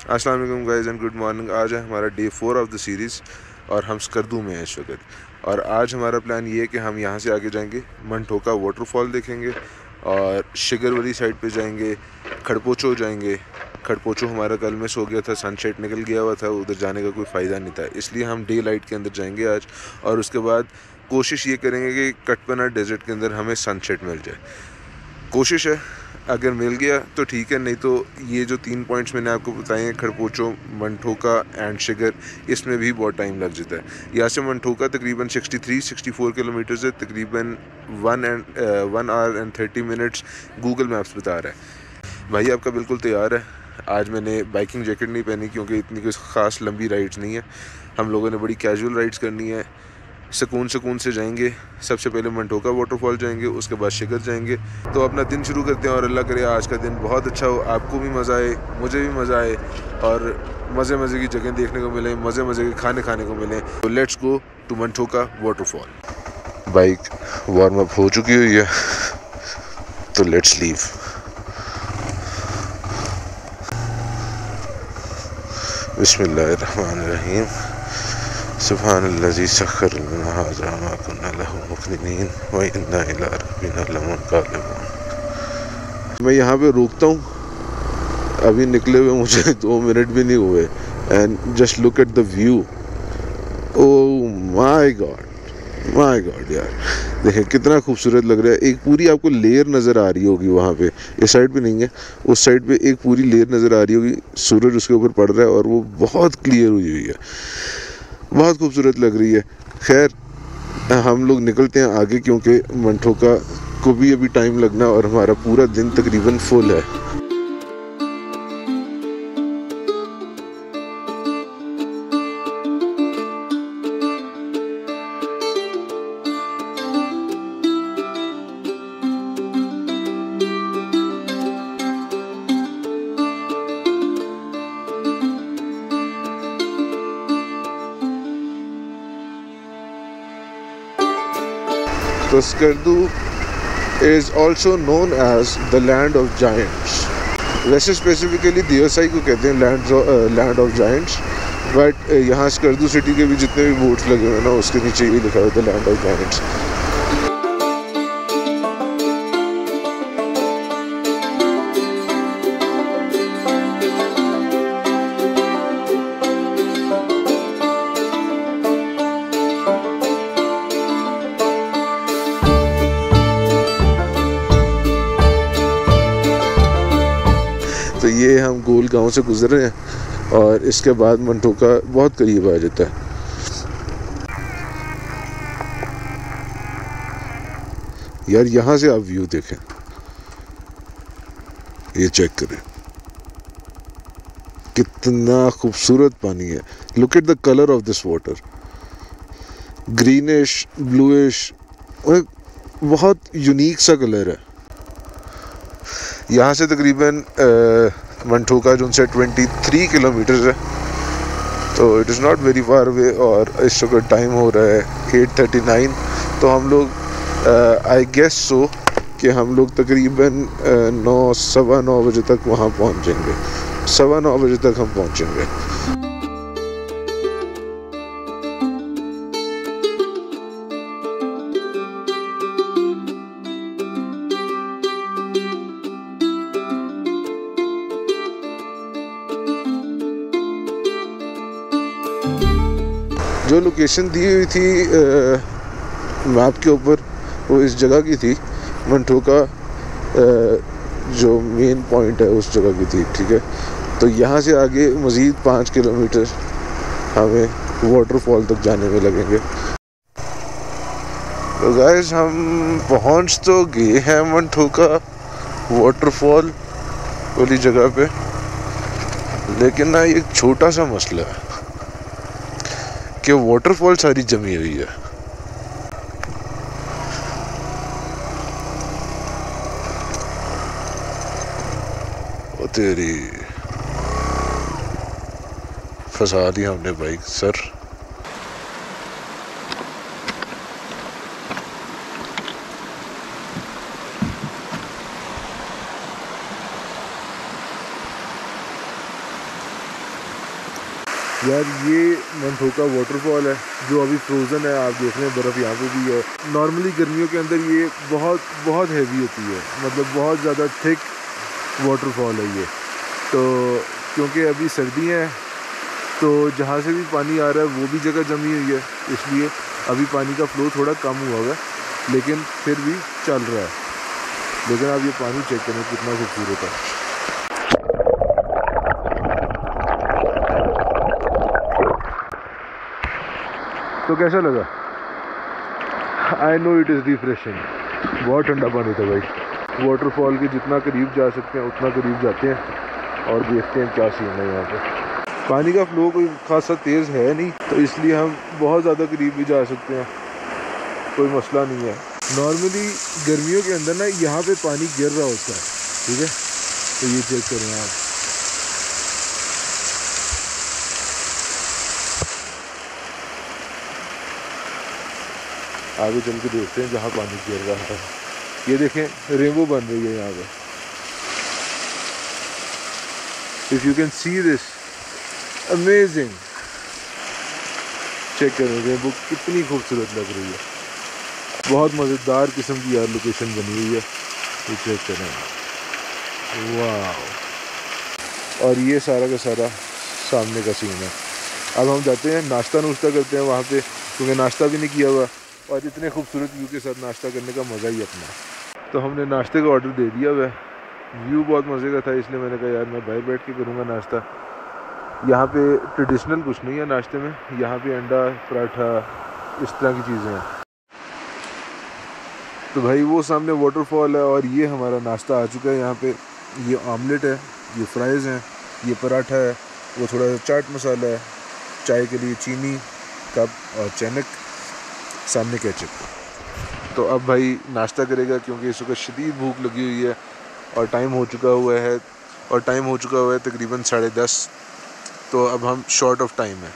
अस्सलाम वालेकुम guys and good morning. आज है हमारा डे 4 ऑफ द सीरीज़ और हम स्कर्दू में हैं इस वक्त। और आज हमारा प्लान ये है कि हम यहाँ से आगे जाएंगे, मंठोका वाटरफॉल देखेंगे और शिगर वाली साइड पे जाएंगे, खड़पोचो जाएंगे। खड़पोचो हमारा कल मिस हो गया था, सनसेट निकल गया हुआ था, उधर जाने का कोई फ़ायदा नहीं था, इसलिए हम डे लाइट के अंदर जाएंगे आज। और उसके बाद कोशिश ये करेंगे कि कटपना डेजर्ट के अंदर हमें सनसेट मिल जाए। कोशिश है, अगर मिल गया तो ठीक है, नहीं तो ये जो 3 पॉइंट्स मैंने आपको बताए हैं, खड़पोचो, मंठोका एंड शिगर, इसमें भी बहुत टाइम लग जाता है। यहाँ से मंठोका तकरीबन 63-64 किलोमीटर है, तकरीबन 1 our and 30 minutes Google maps बता रहा है। भाई आपका बिल्कुल तैयार है। आज मैंने बाइकिंग जैकेट नहीं पहनी क्योंकि इतनी कोई ख़ास लंबी राइड्स नहीं है, हम लोगों ने बड़ी कैजुअल राइड्स करनी है। सुकून से जाएंगे। सबसे पहले मंठोका वाटरफॉल जाएंगे, उसके बाद शिगर जाएंगे। तो अपना दिन शुरू करते हैं और अल्लाह करे आज का दिन बहुत अच्छा हो, आपको भी मज़ा आए, मुझे भी मज़ा आए और मज़े की जगह देखने को मिले, मज़े के खाने को मिले। तो let's go to Manthoka waterfall. Bike warm up हो चुकी हुई है, तो लेट्स लीव। बिस्मिल्लाहिर्रहमानिर्रहीम। सुब्हानल्लज़ी सख़्ख़र लना हाज़ा मा कुन्ना लहू मुक़रिनीन व इन्ना इला रब्बिना लमुनक़लिबून। मैं यहाँ पे रुकता हूँ, अभी निकले हुए मुझे 2 मिनट भी नहीं हुए, and just look at the view. Oh my God यार, देखें कितना खूबसूरत लग रहा है। एक पूरी आपको लेयर नज़र आ रही होगी वहाँ पे, इस साइड पे नहीं है, उस साइड पे एक पूरी लेयर नज़र आ रही होगी, सूरज उसके ऊपर पड़ रहा है और वो बहुत क्लियर हुई है, बहुत खूबसूरत लग रही है। खैर हम लोग निकलते हैं आगे क्योंकि मंठोका को भी अभी टाइम लगना और हमारा पूरा दिन तकरीबन फुल है। तो Skardu is also known as the land of giants. वैसे स्पेसिफिकली दियोसाई को कहते हैं लैंड ऑफ जाइंट्स, बट यहाँ स्कर्दू सिटी के भी जितने भी बोर्ड्स लगे हुए हैं ना, उसके नीचे ये लिखा हुआ है लैंड ऑफ जाइंट्स। तो ये हम गोल गांव से गुजर रहे हैं और इसके बाद मंठोका बहुत करीब आ जाता है। यार यहाँ से आप व्यू देखें, ये चेक करें कितना खूबसूरत पानी है। Look at the colour of this water, greenish bluish, बहुत यूनिक सा कलर है। यहाँ से तकरीबन मंठोका जो उनसे 23 किलोमीटर है, तो it is not very far away. और इस वक्त टाइम हो रहा है 8:39, तो हम लोग आई गेस सो कि हम लोग तकरीबन 9-9:15 बजे तक वहाँ पहुँच जाएंगे। 9:15 बजे तक हम पहुँचेंगे। जो लोकेशन दी हुई थी मैप के ऊपर, वो इस जगह की थी, मंठोका जो मेन पॉइंट है उस जगह की थी, ठीक है। तो यहाँ से आगे मज़ीद 5 किलोमीटर हमें वाटरफॉल तक जाने में लगेंगे। तो गाइस हम पहुँच तो गए हैं मंठोका वाटरफॉल वाली जगह पे, लेकिन ना एक छोटा सा मसला है कि वाटरफॉल सारी जमी हुई है। ओ तेरी, फंसा दी हमने बाइक सर। यार ये मंठोका वाटरफॉल है जो अभी फ्रोज़न है, आप देख रहे हैं बर्फ़ यहाँ पे भी है। नॉर्मली गर्मियों के अंदर ये बहुत हैवी होती है, मतलब बहुत ज़्यादा थिक वाटरफॉल है ये। तो क्योंकि अभी सर्दियाँ हैं तो जहाँ से भी पानी आ रहा है वो भी जगह जमी हुई है, इसलिए अभी पानी का फ़्लो थोड़ा कम हुआ हुआ है, लेकिन फिर भी चल रहा है। लेकिन आप ये पानी चेक करें कितना खूबसूरत है। तो कैसा लगा? I know it is refreshing. बहुत ठंडा पानी था भाई। वाटरफॉल के जितना करीब जा सकते हैं उतना करीब जाते हैं और देखते हैं क्या सीन है यहाँ पे। पानी का फ़्लो कोई खासा तेज़ है नहीं, तो इसलिए हम बहुत ज़्यादा करीब भी जा सकते हैं, कोई मसला नहीं है। नॉर्मली गर्मियों के अंदर ना यहाँ पे पानी गिर रहा होता है, ठीक है। तो ये चेक करें आप, आगे चल के देखते हैं जहाँ पानी गिर रहा है। ये देखें रेनबो बन रही है यहाँ पे। If you can see this, amazing. Check करें रेनबो कितनी खूबसूरत लग रही है, बहुत मज़ेदार किस्म की यार लोकेशन बनी हुई है। ये चेक करें, वाह। और ये सारा का सारा सामने का सीन है। अब हम जाते हैं नाश्ता नुश्ता करते हैं वहाँ पे, क्योंकि नाश्ता भी नहीं किया हुआ और इतने खूबसूरत व्यू के साथ नाश्ता करने का मज़ा ही अपना। तो हमने नाश्ते का ऑर्डर दे दिया हुआ है। व्यू बहुत मज़े का था, इसलिए मैंने कहा यार मैं बाहर बैठ के करूँगा नाश्ता। यहाँ पे ट्रेडिशनल कुछ नहीं है नाश्ते में, यहाँ पे अंडा पराठा इस तरह की चीज़ें हैं। तो भाई वो सामने वाटरफॉल है और ये हमारा नाश्ता आ चुका है यहाँ पे। ये ऑमलेट है, ये फ्राइज़ हैं, ये पराठा है, वो थोड़ा सा चाट मसाला है, चाय के लिए चीनी कप और चैनक, सामने केचप। तो अब भाई नाश्ता करेगा क्योंकि इस वक्त शदीद भूख लगी हुई है और टाइम हो चुका हुआ है तकरीबन 10:30। तो अब हम शॉर्ट ऑफ टाइम है,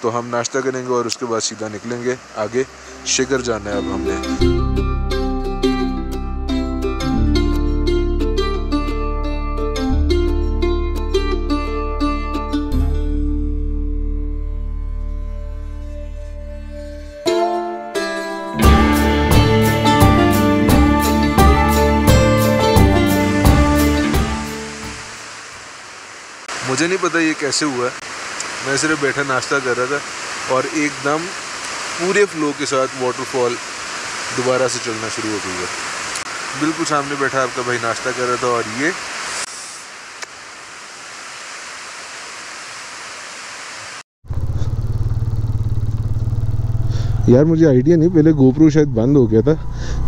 तो हम नाश्ता करेंगे और उसके बाद सीधा निकलेंगे आगे। शिगर जाना है अब हमने। मुझे नहीं पता ये कैसे हुआ है, मैं सिर्फ बैठा नाश्ता कर रहा था और एकदम पूरे फ्लो के साथ वाटरफॉल दोबारा से चलना शुरू हो गई है। बिल्कुल सामने बैठा आपका भाई नाश्ता कर रहा था और ये यार मुझे आइडिया नहीं, पहले गोप्रो शायद बंद हो गया था,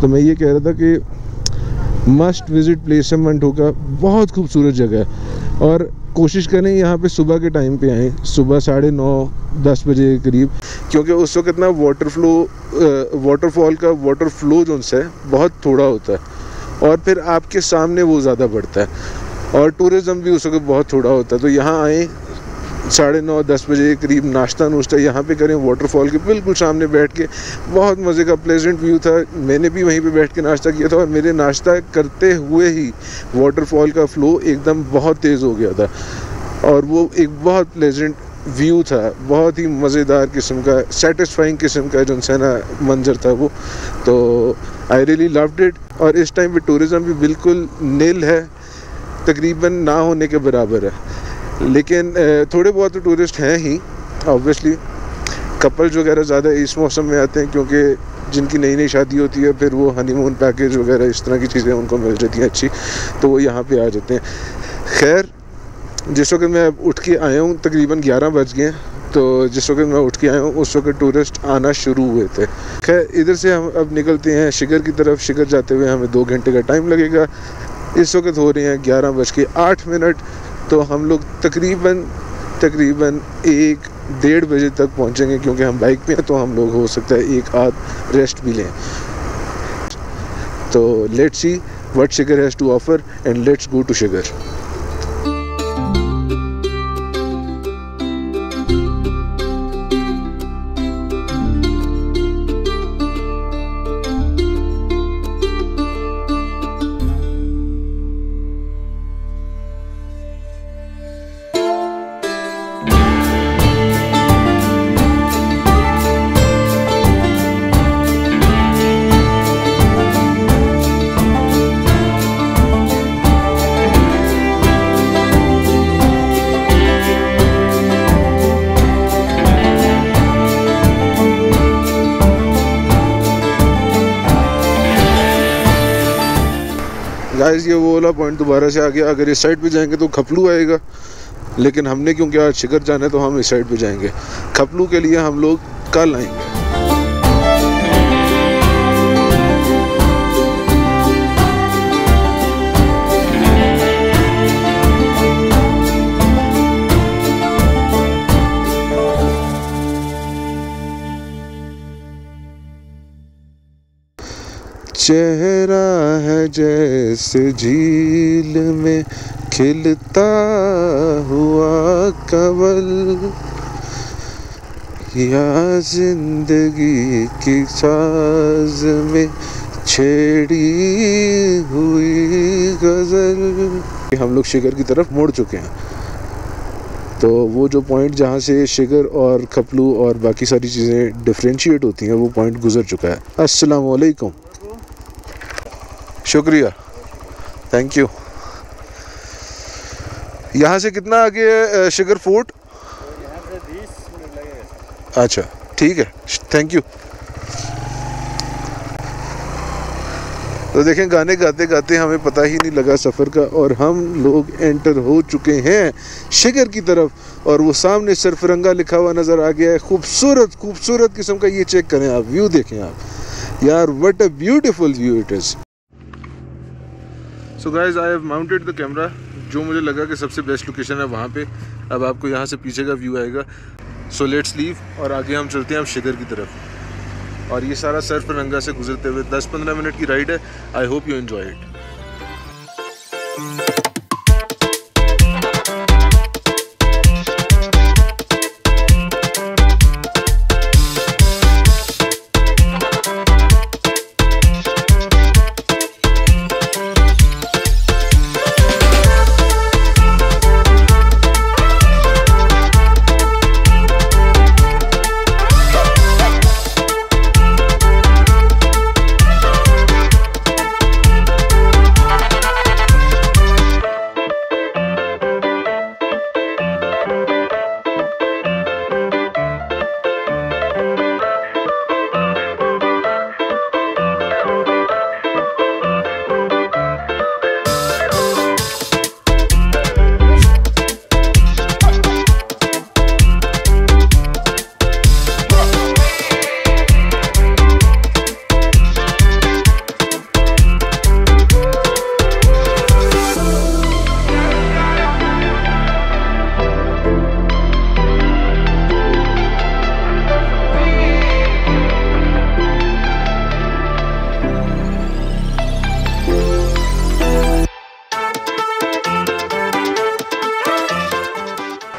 तो मैं ये कह रहा था कि मस्ट विजिट प्लेस है मंठोका। बहुत खूबसूरत जगह है और कोशिश करें यहाँ पे सुबह के टाइम पे आएँ, सुबह 9:30-10 बजे के करीब, क्योंकि उस वक्त ना वाटरफॉल का वाटर फ्लो जो है बहुत थोड़ा होता है और फिर आपके सामने वो ज़्यादा बढ़ता है और टूरिज़म भी उस वक्त बहुत थोड़ा होता है। तो यहाँ आएँ 9:30-10 बजे के करीब, नाश्ता नुश्ता यहाँ पे करें वाटरफॉल के बिल्कुल सामने बैठ के। बहुत मज़े का प्लेजेंट व्यू था, मैंने भी वहीं पे बैठ के नाश्ता किया था और मेरे नाश्ता करते हुए ही वाटरफॉल का फ़्लो एकदम बहुत तेज़ हो गया था और वो एक बहुत प्लेजेंट व्यू था, बहुत ही मज़ेदार किस्म का, सेटिस्फाइंग किस्म का जो है ना मंजर था वो। तो आई रियली लव्ड इट। और इस टाइम पे टूरिज़म भी बिल्कुल नील है, तकरीबन ना होने के बराबर है, लेकिन थोड़े बहुत तो टूरिस्ट हैं ही ऑब्वियसली। कपल्स वगैरह ज़्यादा इस मौसम में आते हैं क्योंकि जिनकी नई नई शादी होती है फिर वो हनीमून पैकेज वगैरह इस तरह की चीज़ें उनको मिल जाती हैं अच्छी, तो वो यहाँ पे आ जाते हैं। खैर जिस वक्त मैं उठ के आया हूँ तकरीबन 11 बज गए, तो जिस वक्त मैं उठ के आया हूँ उस वक्त टूरिस्ट आना शुरू हुए थे। खैर इधर से हम अब निकलते हैं शिगर की तरफ। शिगर जाते हुए हमें 2 घंटे का टाइम लगेगा। इस वक्त हो रहे हैं 11:08। तो हम लोग तकरीबन 1-1:30 बजे तक पहुंचेंगे, क्योंकि हम बाइक पे हैं तो हम लोग हो सकता है एक आध रेस्ट भी लें। तो let's see what Shigar has to offer and let's go to Shigar. Guys ये वो वाला पॉइंट दोबारा से आ गया। अगर इस साइड पे जाएंगे तो खपलू आएगा, लेकिन हमने क्योंकि आज शिगर जाना है तो हम इस साइड पे जाएंगे। खपलू के लिए हम लोग कल आएंगे। चेहरा है जैसे झील में खिलता हुआ कमल, या जिंदगी की साज में छेड़ी हुई गजल। हम लोग शिगर की तरफ मुड़ चुके हैं, तो वो जो पॉइंट जहाँ से शिगर और खपलू और बाकी सारी चीज़ें डिफ्रेंशिएट होती हैं वो पॉइंट गुजर चुका है। अस्सलाम वालेकुम, शुक्रिया, थैंक यू। यहाँ से कितना आगे है शिगर फोर्ट? यहाँ से 20 मिनट लगेगा। अच्छा ठीक है, थैंक यू। तो देखें गाने गाते गाते हमें पता ही नहीं लगा सफ़र का, और हम लोग एंटर हो चुके हैं शिगर की तरफ। और वो सामने सरफरंगा लिखा हुआ नज़र आ गया है। खूबसूरत खूबसूरत किस्म का, ये चेक करें आप, व्यू देखें आप यार, what a beautiful view it is. So guys I have mounted the camera, जो मुझे लगा कि सबसे बेस्ट लोकेशन है वहाँ पे। अब आपको यहाँ से पीछे का व्यू आएगा। सो लेट्स लीव और आगे हम चलते हैं अब शिगर की तरफ। और ये सारा सरफरंगा से गुजरते हुए 10-15 मिनट की राइड है। I hope you enjoy it.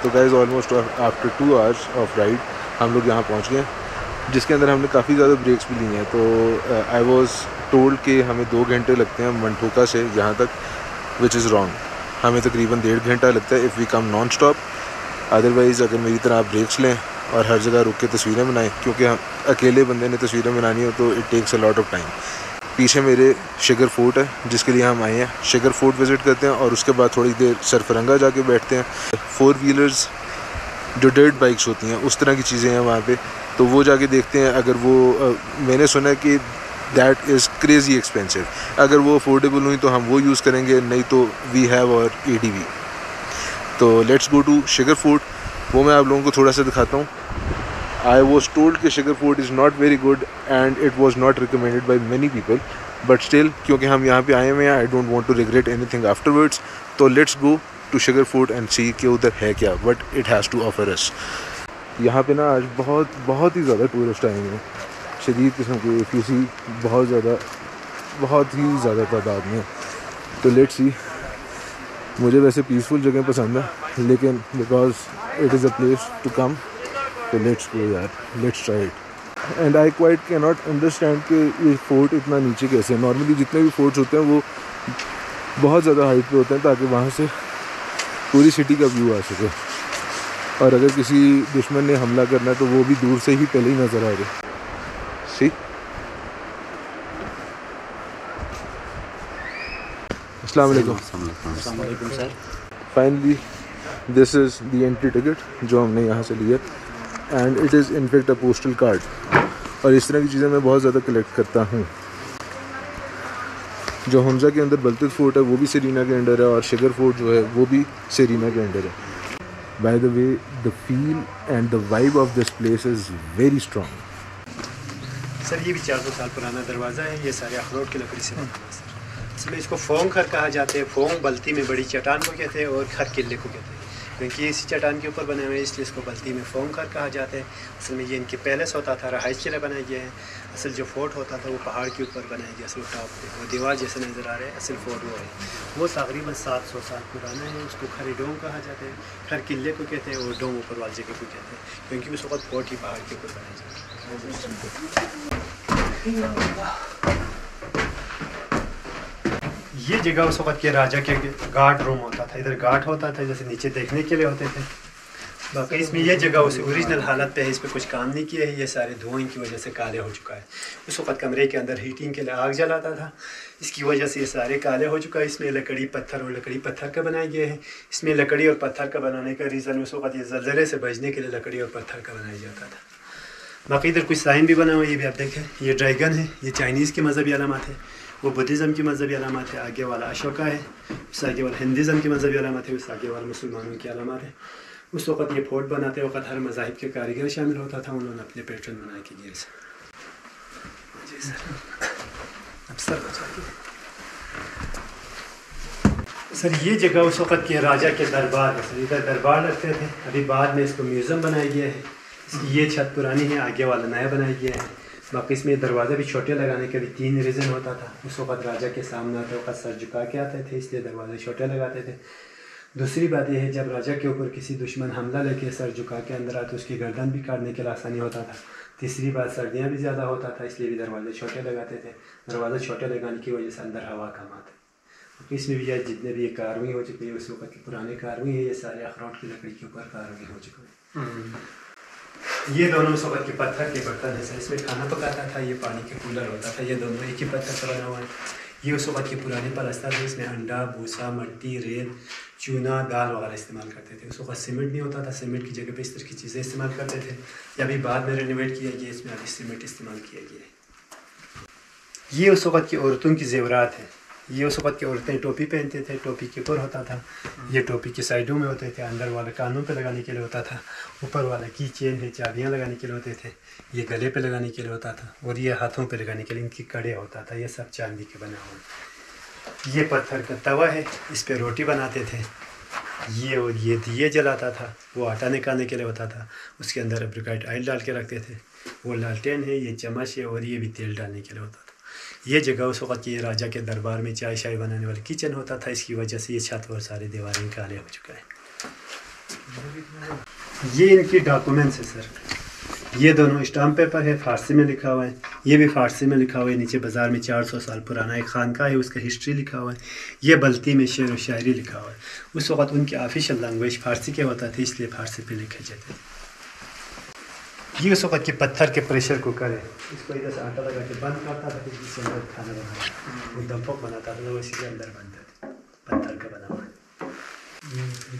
तो guys almost after 2 hours of ride हम लोग यहाँ पहुँच गए, जिसके अंदर हमने काफ़ी ज़्यादा ब्रेक्स भी ली हैं। तो आई वॉज टोल्ड कि हमें 2 घंटे लगते हैं मंठोका से यहाँ तक, विच इज़ रॉन्ग। हमें तकरीबन 1.5 घंटा लगता है if we come non stop. Otherwise अगर मेरी तरह आप ब्रेक्स लें और हर जगह रुक के तस्वीरें बनाएं, क्योंकि हम अकेले बंदे ने तस्वीरें बनानी हो तो it takes a lot of time. पीछे मेरे शिगर फोर्ट है जिसके लिए हम आए हैं। शिगर फोर्ट विज़िट करते हैं और उसके बाद थोड़ी देर सरफरंगा जाके बैठते हैं। 4 व्हीलर्स जो डर्ट बाइक्स होती हैं उस तरह की चीज़ें हैं वहाँ पे, तो वो जाके देखते हैं। अगर वो मैंने सुना है कि दैट इज़ क्रेज़ी एक्सपेंसिव। अगर वो अफोर्डेबल हुई तो हम वो यूज़ करेंगे, नहीं तो वी हैव और ADV। तो let's go to Shigar fort, वो मैं आप लोगों को थोड़ा सा दिखाता हूँ। I was told कि Shigar fort is not very good and it was not recommended by many people, but still क्योंकि हम यहाँ पे आए हुए हैं, I don't want to regret anything afterwards. तो let's go to Shigar fort and see कि उधर है क्या, what it has to offer us. यहाँ पे ना आज बहुत ही ज़्यादा टूरिस्ट आए हैं, शदीद किस्म के, किसी बहुत ही ज़्यादा तादाद में। तो लेट्स सी, मुझे वैसे पीसफुल जगह पसंद है, लेकिन because it is a place to come, तो लेट्स गो यार, let's try it. And I quite can not understand कि ये फोर्ट इतना नीचे कैसे है। नॉर्मली जितने भी फोर्ट्स होते हैं वो बहुत ज़्यादा हाइट पे होते हैं ताकि वहाँ से पूरी सिटी का व्यू आ सके, और अगर किसी दुश्मन ने हमला करना है तो वो भी दूर से ही पहले ही नज़र आ रहे। सी, अस्सलाम वालेकुम sir. Finally this is the entry ticket जो हमने यहाँ से लिया, and it is in fact a postal card. और इस तरह की चीज़ें मैं बहुत ज़्यादा कलेक्ट करता हूँ। जो हमजा के अंदर बलतत फोर्ट है वो भी सरीना के अंडर है, और शिगर फोर्ट जो है वो भी सरीना के अंडर है। By the way the feel and the vibe of this place is very strong. Sir ये भी 400 साल पुराना दरवाज़ा है, ये सारे अखरोट की लकड़ी से बना हुआ है सर। इसमें इसको फोंग खर कहा जाता है। फोंग बल्ती में बड़ी चट्टान को कहते हैं और खर किले को कहते हैं, क्योंकि ये इसी चट्टान के ऊपर बने हुए हैं, इसलिए इसको बल्ती में फोंग खर कहा जाता है। असल में ये इनके पैलेस होता था, रहाइश के लिए बनाए गए हैं। असल जो फोर्ट होता था वो पहाड़ के ऊपर बनाया गया, असल टॉप पे वो दीवार जैसे नज़र आ रहे हैं, असल फोर्ट वो है। वो तकरीबन 700 साल पुराना है। उसको खरी डोम कहा जाता है, खर किले को कहते हैं, और डोम ऊपर वाली जगह को कहते हैं, क्योंकि उस वक्त फोर्ट ही पहाड़ के ऊपर बनाया जाता है। ये जगह उस वक्त के राजा के गार्ड रूम होता था। इधर गार्ड होता था, जैसे नीचे देखने के लिए होते थे। बाकी इसमें ये जगह उस ओरिजिनल हालत पे है, इस पर कुछ काम नहीं किया है। ये सारे धुएं की वजह से काले हो चुका है। उस वक्त कमरे के अंदर हीटिंग के लिए आग जलाता था, इसकी वजह से ये सारे काले हो चुका है। इसमें लकड़ी पत्थर और लकड़ी पत्थर का बनाए गए हैं। इसमें लकड़ी और पत्थर का बनाने का रीज़न उस वक्त ये ज़लज़ले से बचने के लिए लकड़ी और पत्थर का बनाया जाता था। बाकी इधर कुछ साइन भी बना हुआ है, ये भी आप देखें। ये ड्रैगन है, ये चाइनीज़ की मजहबी अलामत है। वो बुद्धिज़्म की मजहबी अलामत है। आगे वाला अशोका है, उस आगे वाला हिंदुज़्म की मजहबी अलामत है, उस आगे वाला मुसलमानों की अलामत है। उस वक्त ये फोर्ट बनाते वक्त हर मज़ाहिब के कारीगर शामिल होता था, उन्होंने अपने पैटर्न बनाए के लिए। जी सर, अब सर सर ये जगह उस वक्त के राजा के दरबार है सर। इधर दरबार लगते थे, अभी बाद में इसको म्यूज़ियम बनाया गया है। इसकी ये छत पुरानी है, आगे वाला नया बनाया गया है। बाकी इसमें दरवाज़े भी छोटे लगाने के भी 3 रीज़न होता था। उस वक्त राजा के सामने आते वक्त सर झुका के आते थे, इसलिए दरवाजे छोटे लगाते थे। दूसरी बात यह है, जब राजा के ऊपर किसी दुश्मन हमला लेके सर झुका के अंदर आते, उसकी गर्दन भी काटने के लिए आसानी होता था। तीसरी बात, सर्दियाँ भी ज़्यादा होता था, इसलिए भी दरवाजे छोटे लगाते थे। दरवाजे छोटे लगाने की वजह से अंदर हवा कम आती। इसमें भी जितने भी ये कारवाई हो चुकी है उस वक्त की पुरानी कारवाई है, ये सारे अखरोट की लकड़ी के ऊपर कारवाई हो चुकी है। ये दोनों उस वक्त के पत्थर के बर्तन है सर। इसमें खाना पकाता था, ये पानी के कूलर होता था। ये दोनों एक ही पत्थर से बना हुआ है। ये उस वक्त के पुराने पलस्तर थे, इसमें अंडा, भूसा, मिट्टी, रेत, चूना, दाल वगैरह इस्तेमाल करते थे। उस वक्त सीमेंट नहीं होता था, सीमेंट की जगह पे इस तरह की चीज़ें इस्तेमाल करते थे। या अभी बाद में रेनोवेट किया गया, इसमें अभी सीमेंट इस्तेमाल किया गया है। ये उस वक्त की औरतों की जेवरात है। ये उस वक्त की औरतें टोपी पहनते थे, टोपी के ऊपर होता था। ये टोपी के साइडों में होते थे, अंदर वाले कानों पे लगाने के लिए होता था। ऊपर वाला की चेन है, चाबियाँ लगाने के लिए होते थे। ये गले पे लगाने के लिए होता था, और ये हाथों पे लगाने के लिए इनकी कड़े होता था। ये सब चांदी के बना हुआ। ये पत्थर का तवा है, इस पर रोटी बनाते थे। ये और ये दिए जलाता था, वो आटा निकालने के लिए होता था। उसके अंदर एप्रिकॉट ऑयल डाल के रखते थे। वो लालटेन है, ये चम्मच है, और ये भी तेल डालने के लिए होता था। ये जगह उस वक्त ये राजा के दरबार में चाय शाय बनाने वाला किचन होता था। इसकी वजह से ये छत और सारी दीवारें काले हो चुका है। ये इनकी डॉक्यूमेंट्स है सर। ये दोनों स्टाम्प पेपर है, फारसी में लिखा हुआ है। ये भी फारसी में लिखा हुआ है। नीचे बाज़ार में 400 साल पुराना एक खानका है, उसका हिस्ट्री लिखा हुआ है। ये बल्ती में शेर व शायरी लिखा हुआ है। उस वक्त उनकी ऑफिशियल लैंग्वेज फारसी के होता था, इसलिए फारसी पे लिखे जाते थे। ये उस वक्त के पत्थर के प्रेशर कुकर है। इसको इधर से आटा लगा के बंद करता था, फिर इसके अंदर खाना बनाता, वो दमपक बनाता था, वो इसी के अंदर बनता था, पत्थर का बना हुआ है।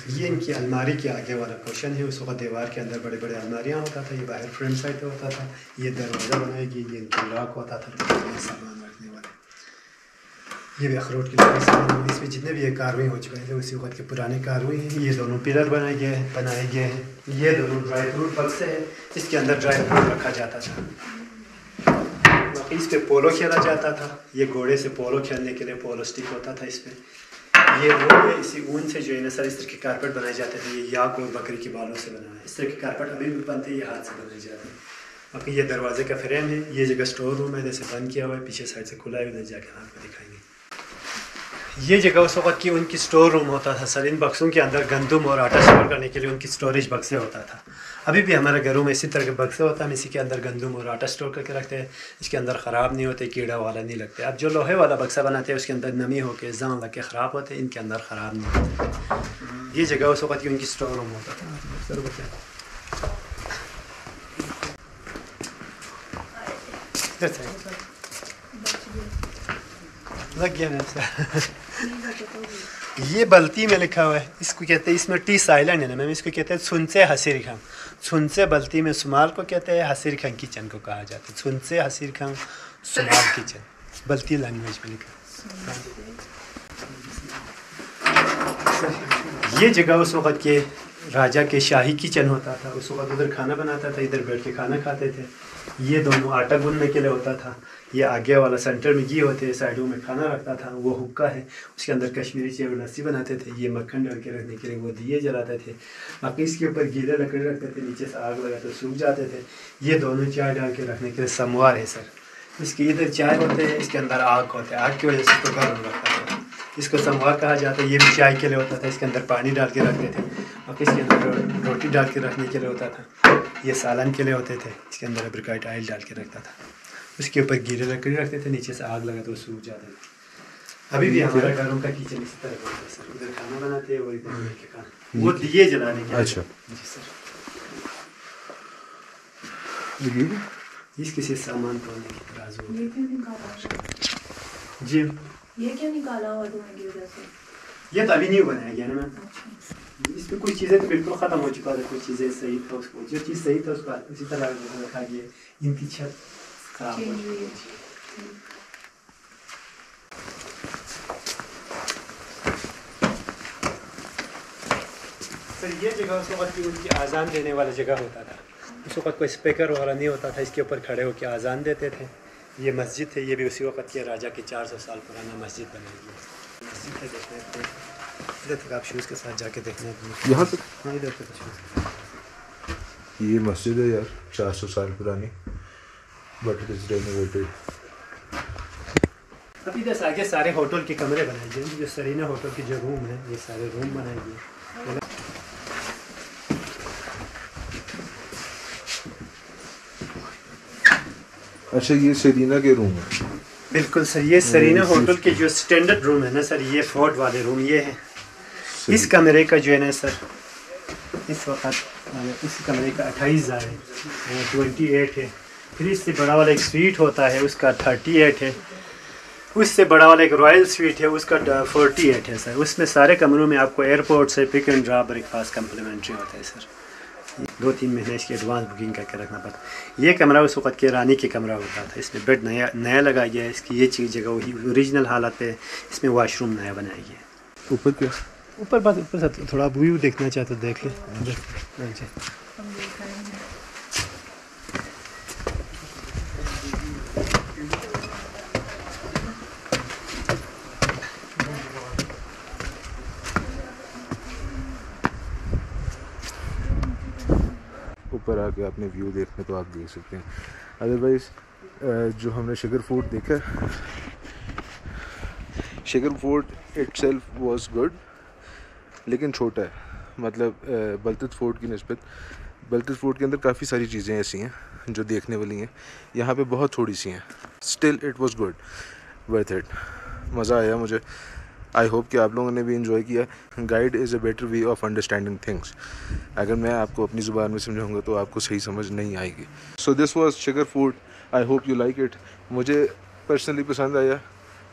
ये इनकी अलमारी के आगे वाला पोर्शन है। उस वक्त दीवार के अंदर बड़े बड़े अलमारियाँ होता था। ये बाहर फ्रंट साइड पे होता था। ये दरवाज़ा बनाएगी, ये इनकी लॉक होता था, सामान रखने वाला। ये भी अखरोट की लकड़ी सामान। इसमें जितने भी ये कारवाई हो चुके हैं उसी वक्त के पुराने कारवाई हैं। ये दोनों पिलर बनाए गए हैं। ये दोनों ड्राई फ्रूट बक्से हैं, इसके अंदर ड्राई फ्रूट रखा जाता था। बाकी इस पर पोलो खेला जाता था। ये घोड़े से पोलो खेलने के लिए पोलो स्टिक होता था इस पर। ये वो है, इसी ऊन से जो है ना सर इस तरह के कारपेट बनाए जाते थे। ये याक और बकरी की बालों से बना है। इस तरह के कारपेट अभी भी बनते हैं, ये हाथ से बनाए जाते हैं। बाकी ये दरवाजे का फ्रेम है। ये जगह स्टोर रूम है, जैसे बंद किया हुआ है, पीछे साइड से खुला है, उधर जाकर आपको दिखाएंगे। ये जगह उस वक्त की उनकी स्टोर रूम होता था सर। इन बक्सों के अंदर गंदम और आटा स्टोर करने के लिए उनकी स्टोरेज बक्से होता था। अभी भी हमारे घरों में इसी तरह के बक्से होता है। हम इसी के अंदर गंदम और आटा स्टोर करके रखते हैं। इसके अंदर ख़राब नहीं होते, कीड़ा वाला नहीं लगते। अब जो लोहे वाला बक्सा बनाते हैं उसके अंदर नमी होकर जंग लग के ख़राब होते हैं, इनके अंदर ख़राब नहीं होते। ये जगह उस वक्त की उनकी स्टोर रूम होता था। लग गया ना सर। ये बल्ती में लिखा हुआ है। इसको कहते हैं, इसमें टी साइलेंट है ना मैम, इसको कहते हैं सुनसे हसीर खां। सुनसे बल्ती में सुमाल को कहते हैं, हसीर खां किचन को कहा जाता है। सुनसे हसीर खां सुमाल किचन, बल्ती लैंग्वेज में लिखा है। ये जगह उस वक़्त के राजा के शाही किचन होता था। उस वक़्त उधर खाना बनाता था, इधर बैठ के खाना खाते थे। ये दोनों आटा गूंदने के लिए होता था। ये आगे वाला सेंटर में घी होते, साइडों में खाना रखता था। वो हुक्का है, उसके अंदर कश्मीरी चाय और लस्सी बनाते थे। ये मक्खन डाल के रखने के लिए वो दिए जलाते थे। बाकी इसके ऊपर गीले लकड़ी रखते थे, नीचे से आग लगाते सूख जाते थे। ये दोनों चाय डाल के रखने के लिए समवार है सर। इसके इधर चाय होते हैं, इसके अंदर आग होते हैं। आग की वजह से इसको गर्म रखता था। इसको समवार कहा जाता है। ये भी चाय के लिए होता था। इसके अंदर पानी डाल के रखते थे और इसके अंदर रोटी डाल के रखने के लिए होता था। ये सालन के लिए होते थे। इसके अंदर एब्रिकॉट ऑयल डाल के रखता था। उसके ऊपर गीले लकड़ी रखते थे, नीचे से आग लगा तो सूख जाते थे। अभी भी हमारा घरों का किचन इसी तरह होता है सर। उधर खाना बनाते हैं और इधर बैठ के खाना। वो दिए जलाने के। अच्छा जी सर। इस किसी सामान तोड़ने की तराजू। ये क्यों निकाला? जी ये क्यों निकाला हुआ धुएं की वजह से? ये तो अभी नहीं बनाया गया ना मैम। इसमें कुछ चीज़ें तो बिल्कुल ख़त्म हो चुका था, कुछ चीज़ें सही था। उसको जो चीज़ सही था उसको उसी तरह रखा गया। इनकी छत खराब हो चुकी है। सर ये जगह उस वक्त की उनकी आज़ान देने वाला जगह होता था। उस वक्त कोई स्पीकर वगैरह नहीं होता था। इसके ऊपर खड़े होकर आज़ान देते थे। ये मस्जिद है, ये भी उसी वक्त के राजा की 400 साल पुराना मस्जिद बनाई गई मस्जिद है। देखते हैं इधर तक आप शूज़ के साथ जाके देखने यहाँ तक। हाँ इधर तक शूज़। ये मस्जिद है यार 400 साल पुरानी, बट इट इज़ रेनोवेटेड। अब इधर से आगे सारे होटल के कमरे बनाए गए। जो सरीना होटल की जो रूम है, ये सारे रूम बनाए गए। अच्छा ये सेरीना के रूम है। बिल्कुल सर। ये सरीना होटल के जो स्टैंडर्ड रूम है ना सर, ये फोर्ट वाले रूम ये है। इस कमरे का जो है ना सर, इस वक्त इस कमरे का 28,000 है, 28 है। फिर इससे बड़ा वाला एक स्वीट होता है, उसका 38 है। उससे बड़ा वाला एक रॉयल स्वीट है, उसका 48 है सर। उसमें सारे कमरों में आपको एयरपोर्ट से pick and drop breakfast complimentary होता है सर। 2-3 महीने इसकी एडवांस बुकिंग करके रखना पड़ता। ये कमरा उस वक्त के रानी के कमरा होता था। इसमें बेड नया लगाया गया है। इसकी ये चीज़ जगह वही ओरिजिनल हालत पे। इसमें वॉशरूम नया बनाया गया है। ऊपर क्या? ऊपर बात ऊपर से थोड़ा व्यू देखना चाहे तो देख लें। ऊपर आके आपने व्यू देखने तो आप देख सकते हैं। अदरवाइज़ जो हमने शुगर फोर्ट देखा, sugar fort itself was good, लेकिन छोटा है। मतलब बलतत फोर्ट की निस्बत बलतत फोर्ट के अंदर काफ़ी सारी चीज़ें ऐसी हैं जो देखने वाली हैं। यहाँ पे बहुत थोड़ी सी हैं। Still it was good, worth it. मज़ा आया मुझे। आई होप कि आप लोगों ने भी इंजॉय किया। Guide is a better way of understanding things. अगर मैं आपको अपनी ज़ुबान में समझाऊंगा तो आपको सही समझ नहीं आएगी। So this was sugar fort. I hope you like it. मुझे पर्सनली पसंद आया।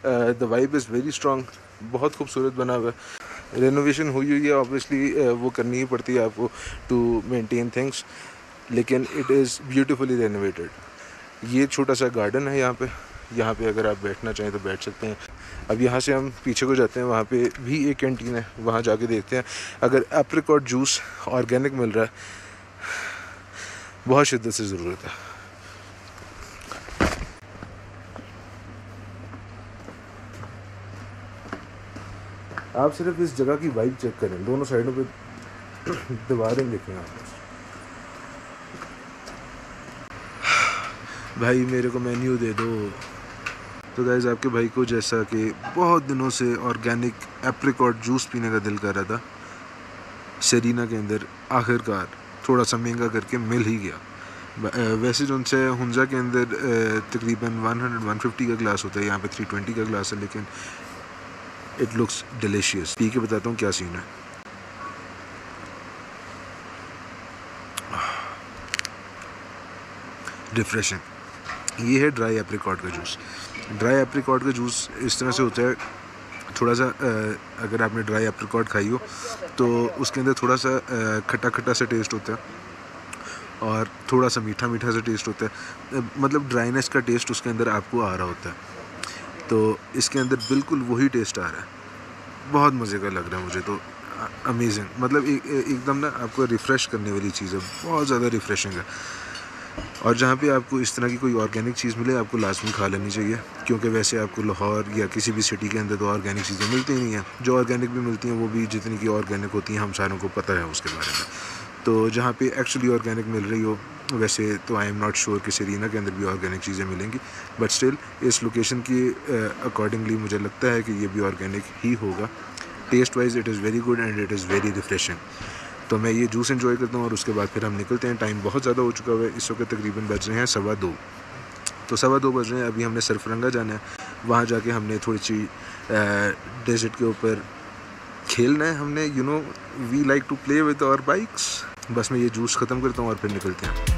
The vibe is very strong. बहुत खूबसूरत बना हुआ है। रेनोवेशन हुई है ऑब्वियसली, वो करनी ही पड़ती है आपको टू मेंटेन थिंग्स, लेकिन इट इज़ ब्यूटीफुली रेनोवेटेड। ये छोटा सा गार्डन है यहाँ पे अगर आप बैठना चाहें तो बैठ सकते हैं। अब यहाँ से हम पीछे को जाते हैं, वहाँ पे भी एक कैंटीन है, वहाँ जाके देखते हैं अगर एप्रिकॉट जूस ऑर्गेनिक मिल रहा है। बहुत शिद्दत से ज़रूरत है। आप सिर्फ इस जगह की वाइब चेक करें। दोनों साइडों पे दीवारें देखें आप। भाई मेरे को मेन्यू दे दो। तो गाइस आपके भाई को जैसा कि बहुत दिनों से ऑर्गेनिक एप्रिकॉट जूस पीने का दिल कर रहा था, सेरीना के अंदर आखिरकार थोड़ा सा महंगा करके मिल ही गया। वैसे जो उनसे हुंजा के अंदर तकरीबन 150 का ग्लास होता है, यहाँ पे 320 का ग्लास है, लेकिन इट लुक्स डिलीशियस। पी के बताता हूँ क्या सीन है। रिफ्रेशिंग। ये है ड्राई एप्रिकॉट का जूस। ड्राई एप्रिकॉट का जूस इस तरह से होता है, थोड़ा सा अगर आपने ड्राई एप्रिकॉट खाई हो तो उसके अंदर थोड़ा सा खट्टा खट्टा सा टेस्ट होता है और थोड़ा सा मीठा मीठा सा टेस्ट होता है। मतलब ड्राइनेस का टेस्ट उसके अंदर आपको आ रहा होता है। तो इसके अंदर बिल्कुल वही टेस्ट आ रहा है, बहुत मज़े का लग रहा है मुझे तो, अमेजिंग। मतलब एकदम ना आपको रिफ़्रेश करने वाली चीज़ है, बहुत ज़्यादा रिफ़्रेशिंग है। और जहाँ पे आपको इस तरह की कोई ऑर्गेनिक चीज़ मिले आपको लाजमी खा लेनी चाहिए, क्योंकि वैसे आपको लाहौर या किसी भी सिटी के अंदर तो ऑर्गेनिक चीज़ें मिलती ही नहीं हैं। जो ऑर्गेनिक भी मिलती हैं वो भी जितनी की ऑर्गेनिक होती हैं हम सारों को पता है उसके बारे में। तो जहाँ पे एक्चुअली ऑर्गेनिक मिल रही हो, वैसे तो आई एम नॉट श्योर कि सरीना के अंदर भी ऑर्गेनिक चीज़ें मिलेंगी, बट स्टिल इस लोकेशन की अकॉर्डिंगली मुझे लगता है कि ये भी ऑर्गेनिक ही होगा। Taste wise it is very good and it is very refreshing. तो मैं ये जूस एंजॉय करता हूँ और उसके बाद फिर हम निकलते हैं। टाइम बहुत ज़्यादा हो चुका है, इस वक्त तकरीबन बज रहे हैं 2:15। तो 2:15 बज रहे हैं। अभी हमने सरफरंगा जाना है, वहाँ जाके हमने थोड़ी सी डेजर्ट के ऊपर खेलना है हमने। We like to play with our bikes. बस मैं ये जूस ख़त्म करता हूँ और फिर निकलते हैं।